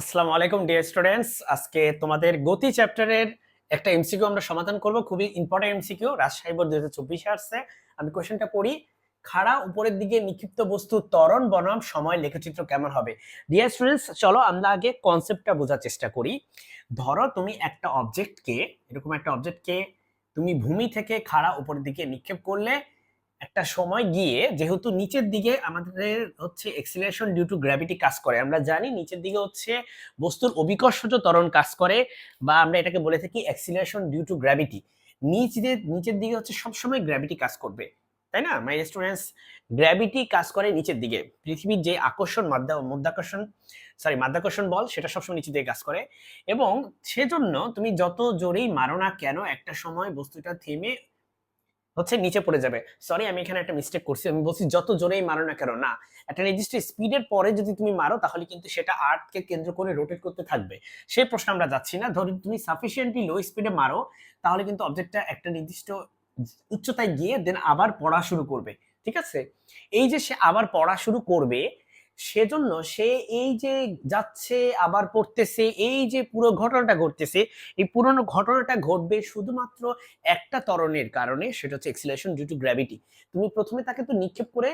আসসালামু আলাইকুম dear students. আজকে তোমাদের গতি চ্যাপ্টারের একটা এমসিকিউ আমরা সমাধান করব। খুবই ইম্পর্টেন্ট এমসিকিউ, রাজশাহী বোর্ড 2024 আসছে। আমি কোশ্চেনটা পড়ি। খাড়া উপরের দিকে নিক্ষিপ্ত বস্তু ত্বরণ বনাম সময় লেখচিত্র কেমন হবে? ডিয়ার স্টুডেন্টস, চলো আমরা আগে কনসেপ্টটা বোঝার চেষ্টা করি। ধরো তুমি একটা অবজেক্টকে, এরকম একটা অবজেক্টকে তুমি ভূমি থেকে খাড়া উপরের দিকে নিক্ষেপ করলে একটা সময় গিয়ে, যেহেতু নিচের দিকে আমাদের হচ্ছে এক্সিলারেশন ডিউ টু গ্র্যাভিটি কাজ করে, আমরা জানি নিচের দিকে হচ্ছে বস্তুর অভিকর্ষজ ত্বরণ কাজ করে, বা আমরা এটাকে বলে থাকি এক্সিলারেশন ডিউ টু গ্র্যাভিটি। নিচের দিকে হচ্ছে সবসময় গ্র্যাভিটি কাজ করবে, তাই না মাই স্টুডেন্টস? গ্র্যাভিটি কাজ করে নিচের দিকে। পৃথিবীর যে আকর্ষণ মাধ্যাকর্ষণ বল, সেটা সবসময় নিচের দিকে কাজ করে, এবং সেজন্য তুমি যত জোরেই মারো না কেন একটা সময় বস্তুটা থেমে হচ্ছে নিচে পড়ে যাবে। সরি, আমি এখানে একটা মিস্টেক করছি। আমি বলছি যত জোরেই মারো না কেন, না, একটা নির্দিষ্ট স্পিডের পরে যদি তুমি মারো তাহলে কিন্তু সেটা আর্থকে কেন্দ্র করে রোটেট করতে থাকবে। সেই প্রশ্ন আমরা যাচ্ছি না। ধরো তুমি সাফিসিয়েন্টলি লো স্পিডে মারো, তাহলে কিন্তু অবজেক্টটা একটা নির্দিষ্ট উচ্চতায় গিয়ে দেন আবার পড়া শুরু করবে। ঠিক আছে? এই যে সে আবার পড়া শুরু করবে, সেজন্য সে এই যে যাচ্ছে আবার পড়তেছে, এই যে পুরো ঘটনাটা ঘটতেছে, এই পুরনো ঘটনাটা ঘটবে শুধুমাত্র একটা ত্বরণের কারণে, সেটা হচ্ছে এক্সিলারেশন ডিউ টু গ্র্যাভিটি। তুমি প্রথমে তাকে তো নিক্ষেপ করে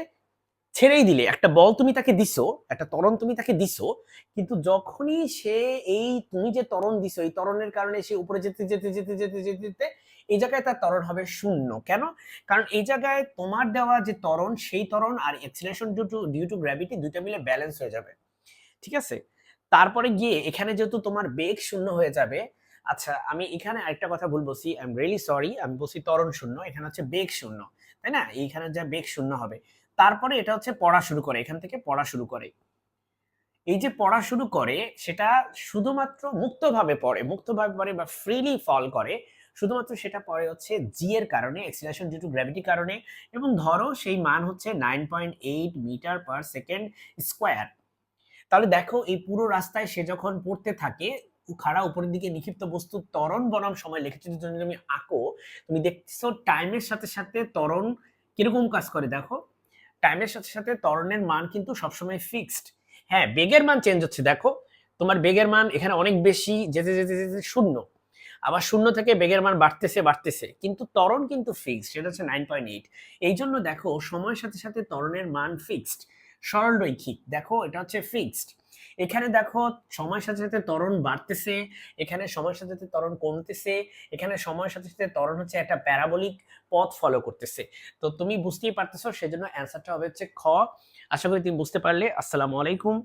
ছেড়েই দিলে, একটা বল তুমি তাকে দিছো, একটা ত্বরণ তুমি তাকে দিছো, কিন্তু যখনই সে এই তুমি যে ত্বরণ দিছো, এই ত্বরণের কারণে সে উপরে যেতে যেতে যেতে যেতে যেতে যেতে এই জায়গায় তার ত্বরণ হবে শূন্য। কেন? কারণ এই জায়গায় তোমার দেওয়া যে ত্বরণ, সেই ত্বরণ আর এক্সিলারেশন ডিউ টু গ্র্যাভিটি দুইটা মিলে ব্যালেন্স হয়ে যাবে। ঠিক আছে? তারপরে গিয়ে এখানে যেহেতু তোমার বেগ শূন্য হয়ে যাবে। আচ্ছা, আমি এখানে আরেকটা কথা ভুল বলছি, আই এম রিয়েলি সরি। আমি বলছি ত্বরণ শূন্য, এখানে হচ্ছে বেগ শূন্য, তাই না? এইখানে যা বেগ শূন্য হবে, তারপরে এটা হচ্ছে পড়া শুরু করে, এখান থেকে পড়া শুরু করে। এই যে পড়া শুরু করে, সেটা শুধুমাত্র মুক্তভাবে পড়ে, মুক্তভাবে পড়ে বা ফ্রিলি ফল করে, শুধুমাত্র সেটা পড়ে হচ্ছে জি এর কারণে, এক্সিলারেশন ডিউ টু গ্র্যাভিটির কারণে। এবং ধরো সেই মান হচ্ছে 9.8 মিটার পার সেকেন্ড স্কোয়ার। তাহলে দেখো এই পুরো রাস্তায় সে যখন পড়তে থাকে, খাড়া উপরের দিকে নিক্ষিপ্ত বস্তু ত্বরণ বনাম সময় লেখচিত্রের জন্য তুমি আঁকো, তুমি দেখছো টাইমের সাথে সাথে ত্বরণ কিরকম কাজ করে। দেখো, টাইমের সাথে সাথে ত্বরণের মান কিন্তু সবসময় ফিক্সড। হ্যাঁ, বেগের মান চেঞ্জ হচ্ছে। দেখো, তোমার বেগের মান এখানে অনেক বেশি, যেতে যেতে যেতে শূন্য, আবার শূন্য থেকে বেগের মান বাড়তেছে বাড়তেছে, কিন্তু ত্বরণ কিন্তু ফিক্সড, সেটা হচ্ছে 9.8। এই জন্য দেখো সময়ের সাথে সাথে ত্বরণের মান ফিক্সড, সরলরৈখিক। দেখো এটা হচ্ছে ফিক্সড। এখানে দেখো সময়ের সাথে সাথে ত্বরণ বাড়তেছে, এখানে সময়ের সাথে সাথে ত্বরণ কমতেছে, এখানে সময়ের সাথে সাথে ত্বরণ হচ্ছে একটা প্যারাবোলিক পথ ফলো করতেছে। তো তুমি বুঝতেই পারতেছো, সেজন্য অ্যান্সারটা হবে হচ্ছে খ। আশা করি তুমি বুঝতে পারলে। আসসালামু আলাইকুম।